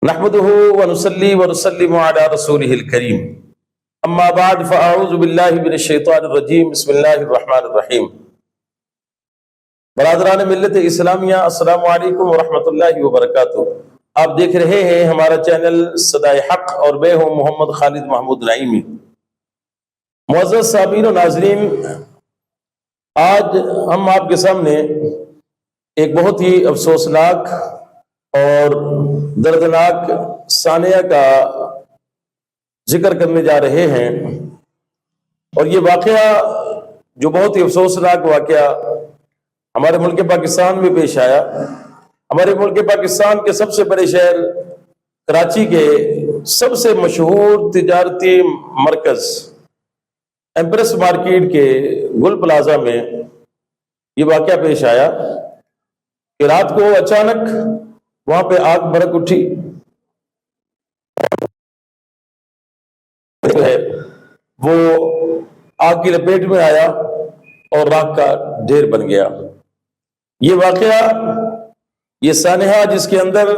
نحمده ونصلي ونسلم على رسوله الكريم اما بعد فاعوذ باللہ من الشیطان الرجیم بسم اللہ الرحمن الرحیم۔ برادران ملت اسلامیہ، السلام علیکم ورحمۃ اللہ وبرکاتہ۔ آپ دیکھ رہے ہیں ہمارا چینل صدائے حق اور میں ہوں محمد خالد محمود نعیمی۔ معزز سامعین و ناظرین، آج ہم آپ کے سامنے ایک بہت ہی افسوسناک اور دردناک سانحہ کا ذکر کرنے جا رہے ہیں، اور یہ واقعہ جو بہت ہی افسوسناک واقعہ ہمارے ملک پاکستان میں پیش آیا۔ ہمارے ملک پاکستان کے سب سے بڑے شہر کراچی کے سب سے مشہور تجارتی مرکز ایمپریس مارکیٹ کے گل پلازا میں یہ واقعہ پیش آیا کہ رات کو اچانک وہاں پہ آگ بھڑک اٹھی، وہ آگ کی لپیٹ میں آیا اور راکھ کا ڈھیر بن گیا۔ یہ واقعہ، یہ سانحہ جس کے اندر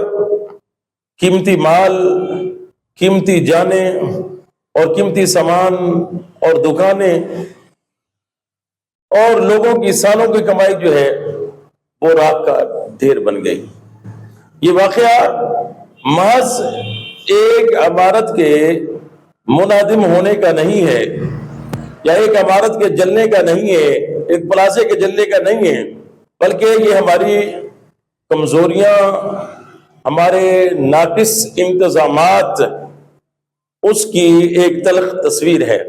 قیمتی مال، قیمتی جانیں اور قیمتی سامان اور دکانیں اور لوگوں کی سالوں کی کمائی جو ہے وہ راکھ کا ڈھیر بن گئی۔ یہ واقعہ محض ایک عمارت کے منہدم ہونے کا نہیں ہے، یا ایک عمارت کے جلنے کا نہیں ہے، ایک پلازے کے جلنے کا نہیں ہے، بلکہ یہ ہماری کمزوریاں، ہمارے ناقص انتظامات، اس کی ایک تلخ تصویر ہے۔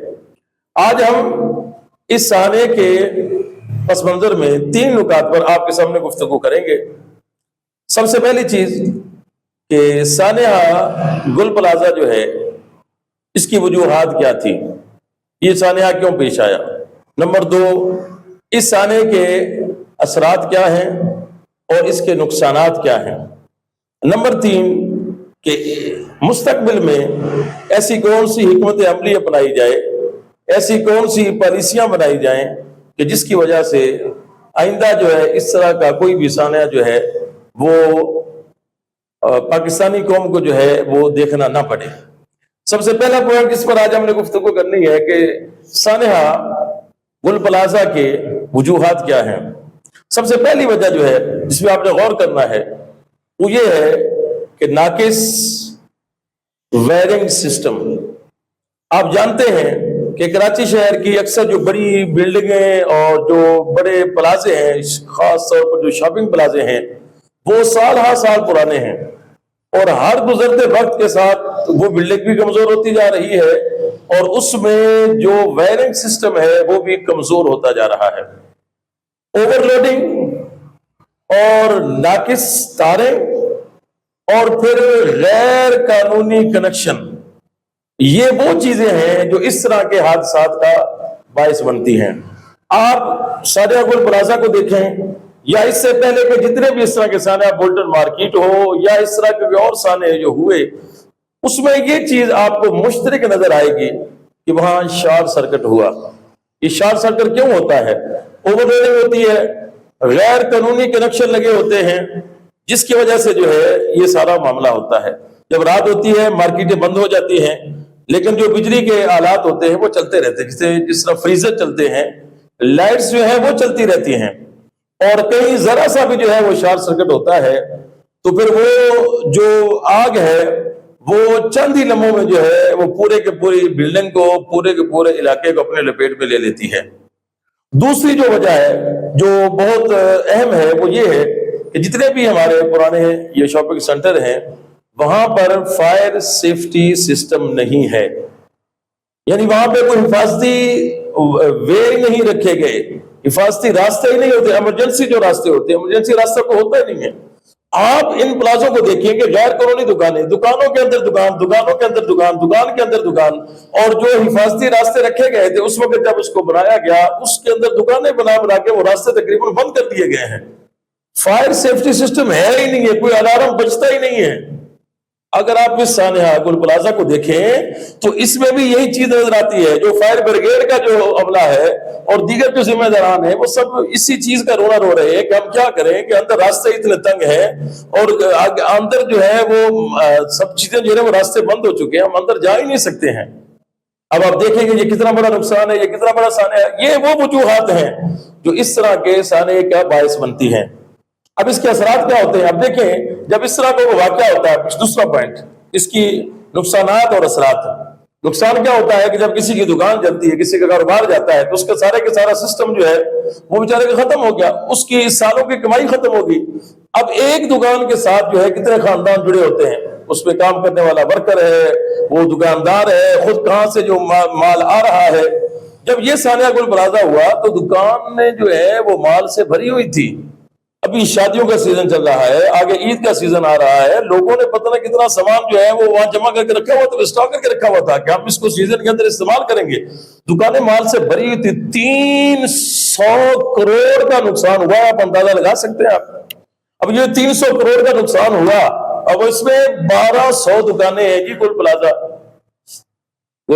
آج ہم اس سانحے کے پس منظر میں 3 نکات پر آپ کے سامنے گفتگو کریں گے۔ سب سے پہلی چیز کہ سانحہ گل پلازا جو ہے، اس کی وجوہات کیا تھی، یہ سانحہ کیوں پیش آیا۔ نمبر 2، اس سانحے کے اثرات کیا ہیں اور اس کے نقصانات کیا ہیں۔ نمبر 3، کہ مستقبل میں ایسی کون سی حکمت عملی اپنائی جائے، ایسی کون سی پالیسیاں بنائی جائیں کہ جس کی وجہ سے آئندہ جو ہے اس طرح کا کوئی بھی سانحہ جو ہے وہ پاکستانی قوم کو جو ہے وہ دیکھنا نہ پڑے۔ سب سے پہلا پوائنٹ جس پر آج ہم نے گفتگو کرنی ہے کہ سانحہ گل پلازا کے وجوہات کیا ہیں۔ سب سے پہلی وجہ جو ہے جس پہ آپ نے غور کرنا ہے وہ یہ ہے کہ ناقص وائرنگ سسٹم۔ آپ جانتے ہیں کہ کراچی شہر کی اکثر جو بڑی بلڈنگیں اور جو بڑے پلازے ہیں، خاص طور پر جو شاپنگ پلازے ہیں، وہ سال ہر سال پرانے ہیں، اور ہر گزرتے وقت کے ساتھ وہ بلڈنگ بھی کمزور ہوتی جا رہی ہے، اور اس میں جو وائرنگ سسٹم ہے وہ بھی کمزور ہوتا جا رہا ہے۔ اوور لوڈنگ اور ناقص تاریں اور پھر غیر قانونی کنیکشن، یہ وہ چیزیں ہیں جو اس طرح کے حادثات کا باعث بنتی ہیں۔ آپ سانحہ گل پلازا کو دیکھیں، یا اس سے پہلے کہ جتنے بھی اس طرح کے سانحہ بولٹن مارکیٹ ہو یا اس طرح کے اور سانحے جو ہوئے، اس میں یہ چیز آپ کو مشترک نظر آئے گی کہ وہاں شارٹ سرکٹ ہوا۔ یہ شارٹ سرکٹ کیوں ہوتا ہے؟ اوور لوڈنگ ہوتی ہے، غیر قانونی کنیکشن لگے ہوتے ہیں، جس کی وجہ سے جو ہے یہ سارا معاملہ ہوتا ہے۔ جب رات ہوتی ہے مارکیٹیں بند ہو جاتی ہیں، لیکن جو بجلی کے آلات ہوتے ہیں وہ چلتے رہتے ہیں، جس طرح فریزر چلتے ہیں، لائٹس جو ہیں وہ چلتی رہتی ہیں، اور کہیں ذرا سا بھی جو ہے وہ شارٹ سرکٹ ہوتا ہے تو پھر وہ جو آگ ہے وہ چند ہی لمحوں میں جو ہے وہ پورے کے پوری بلڈنگ کو، پورے کے پورے علاقے کو اپنے لپیٹ میں لے لیتی ہے۔ دوسری جو وجہ ہے جو بہت اہم ہے وہ یہ ہے کہ جتنے بھی ہمارے پرانے یہ شاپنگ سینٹر ہیں وہاں پر فائر سیفٹی سسٹم نہیں ہے، یعنی وہاں پہ کوئی حفاظتی وے نہیں رکھے گئے، حفاظتی راستے ہی نہیں ہوتے۔ ایمرجنسی جو راستے ہوتے ہیں، ایمرجنسی راستہ کو ہوتا ہی نہیں ہے۔ آپ ان پلازوں کو دیکھیں کہ غیر قانونی دکانیں، دکانوں کے اندر دکان، دکانوں کے اندر دکان، دکان کے اندر دکان، اور جو حفاظتی راستے رکھے گئے تھے اس وقت جب اس کو بنایا گیا، اس کے اندر دکانیں بنا کے وہ راستے تقریباً بند کر دیے گئے ہیں۔ فائر سیفٹی سسٹم ہے ہی نہیں ہے، کوئی الارم بجتا ہی نہیں ہے۔ اگر آپ اس سانحہ گل پلازا کو دیکھیں تو اس میں بھی یہی چیز نظر آتی ہے. جو فائر بریگیڈ کا جو عملہ ہے اور دیگر جو ذمہ داران ہیں وہ سب اسی چیز کا رونا رو رہے ہیں کہ ہم کیا کریں کہ اندر راستے اتنے تنگ ہیں اور اندر جو ہے وہ سب چیزیں جو ہے وہ راستے بند ہو چکے ہیں, ہم اندر جا ہی نہیں سکتے ہیں. اب آپ دیکھیں گے یہ کتنا بڑا نقصان ہے, یہ کتنا بڑا سانحہ ہے. یہ وہ وجوہات ہیں جو اس طرح کے سانحے کا باعث بنتی ہیں. اب اس کے اثرات کیا ہوتے ہیں؟ اب دیکھیں جب اس طرح کا واقعہ ہوتا ہے, دوسرا پوائنٹ اس کی نقصانات اور اثرات. نقصان کیا ہوتا ہے کہ جب کسی کی دکان جلتی ہے, کسی کا کاروبار جاتا ہے تو اس کا سارا سسٹم جو ہے وہ بیچارے کا ختم ہو گیا, اس کی سالوں کی کمائی ختم ہوگی. اب ایک دکان کے ساتھ جو ہے کتنے خاندان جڑے ہوتے ہیں, اس پہ کام کرنے والا ورکر ہے, وہ دکاندار ہے, خود کہاں سے جو مال آ رہا ہے. جب یہ سانحہ گل پلازا ہوا تو دکان میں جو ہے وہ مال سے بھری ہوئی تھی. ابھی شادیوں کا سیزن چل رہا ہے, آگے عید کا سیزن آ رہا ہے, لوگوں نے پتہ نہیں کتنا سامان جو ہے وہ وہاں جمع کر کے رکھا ہوا تھا, اسٹاک کر کے رکھا ہوا تھا کہ ہم اس کو سیزن کے اندر استعمال کریں گے. دکانیں مال سے بھری ہوئی تھی. 300 کروڑ کا نقصان ہوا. آپ اندازہ لگا سکتے ہیں آپ. اب یہ 300 کروڑ کا نقصان ہوا, اب اس میں 1200 دکانیں ہیں جی گل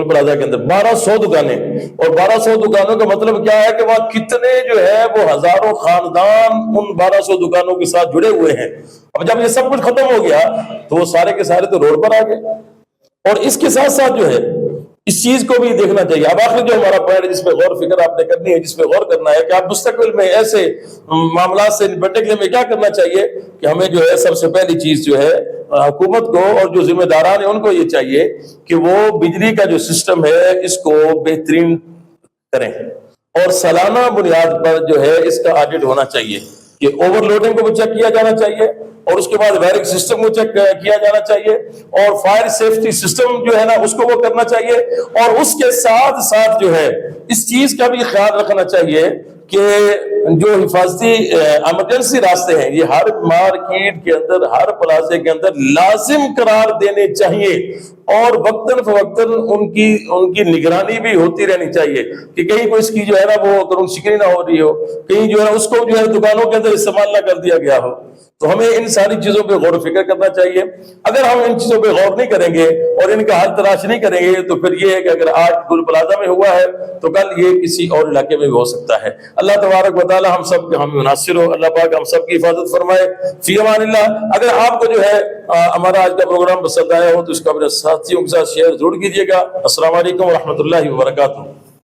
پلازا کے اندر 1200 دکانیں, اور 1200 دکانوں کا مطلب کیا ہے کہ وہاں کتنے جو ہے وہ ہزاروں خاندان ان 1200 دکانوں کے ساتھ جڑے ہوئے ہیں. اب جب یہ سب کچھ ختم ہو گیا تو وہ سارے کے سارے تو روڈ پر آ گئے. اور اس کے ساتھ ساتھ جو ہے اس چیز کو بھی دیکھنا چاہیے. اب آخر جو ہمارا پوائنٹ ہے جس پہ غور فکر آپ نے کرنی ہے, جس پہ غور کرنا ہے کہ آپ مستقبل میں ایسے معاملات سے نپٹنے کے لیے ہمیں کیا کرنا چاہیے کہ ہمیں جو ہے سب سے پہلی چیز جو ہے حکومت کو اور جو ذمہ داران ہیں ان کو یہ چاہیے کہ وہ بجلی کا جو سسٹم ہے اس کو بہترین کریں, اور سالانہ بنیاد پر جو ہے اس کا آڈٹ ہونا چاہیے کہ اوور لوڈنگ کو بھی چیک کیا جانا چاہیے, اور اس کے بعد وائرنگ سسٹم کو چیک کیا جانا چاہیے, اور فائر سیفٹی سسٹم جو ہے نا اس کو وہ کرنا چاہیے. اور اس کے ساتھ ساتھ جو ہے اس چیز کا بھی خیال رکھنا چاہیے کہ جو حفاظتی ایمرجنسی راستے ہیں یہ ہر مارکیٹ کے اندر, ہر پلازے کے اندر لازم قرار دینے چاہیے, اور وقتاً فوقتاً ان کی نگرانی بھی ہوتی رہنی چاہیے کہ کہیں کوئی اس کی جو ہے نا وہ قانون شکنی نہ ہو رہی ہو, کہیں جو ہے اس کو جو ہے دکانوں کے اندر استعمال نہ کر دیا گیا ہو. تو ہمیں ان ساری چیزوں پہ غور و فکر کرنا چاہیے. اگر ہم ان چیزوں پہ غور نہیں کریں گے اور ان کا حل تلاش نہیں کریں گے تو پھر یہ ہے کہ اگر آج گل پلازا میں ہوا ہے تو کل یہ کسی اور علاقے میں بھی ہو سکتا ہے. اللہ تبارک و تعالی ہم سب کے ہمیں مناصر ہو. اللہ پاک ہم سب کی حفاظت فرمائے. فی امان اللہ. اگر آپ کو جو ہے ہمارا آج کا پروگرام پسند آیا ہو تو اس کو اپنے ساتھیوں کے ساتھ شیئر ضرور کیجیے گا. السلام علیکم ورحمۃ اللہ وبرکاتہ.